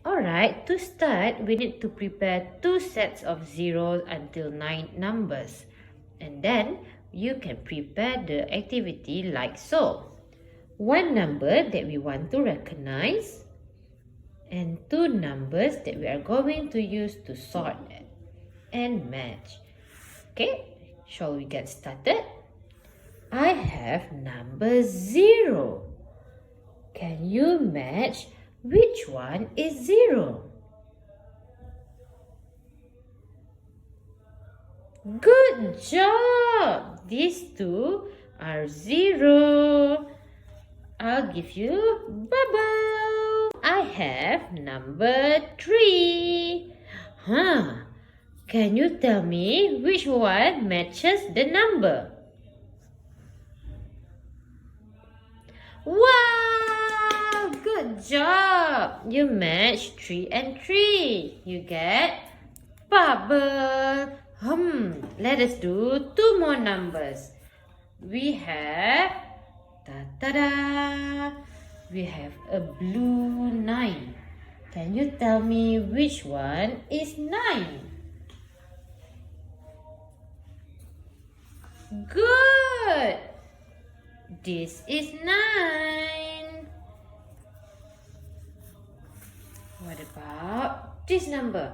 Alright, to start, we need to prepare 2 sets of 0 until 9 numbers. And then, you can prepare the activity like so. One number that we want to recognize, and 2 numbers that we are going to use to sort and match. Okay, shall we get started? I have number 0. Can you match which one is 0? Good job! These two are 0. I'll give you bubble. I have number 3. Can you tell me which one matches the number? Wow! Good job! You match 3 and 3. You get bubble. Let us do 2 more numbers. We have we have a blue 9. Can you tell me which one is 9? Good! This is 9. What about this number?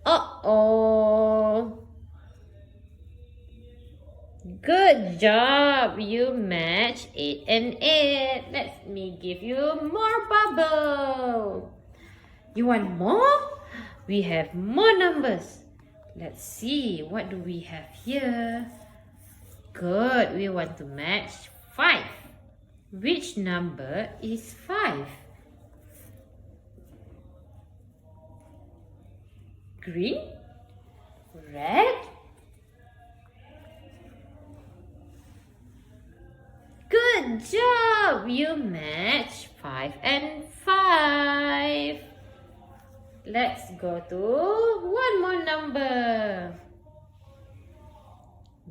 Uh-oh! Good job! You match 8 and 8. Let me give you more bubble. You want more? We have more numbers. Let's see, what do we have here? Good, we want to match 5. Which number is 5? Green? Red? Good job! You match 5 and 5. Let's go to one more number.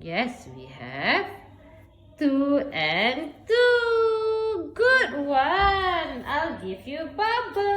Yes, we have 2 and 2. Good one. I'll give you bubble.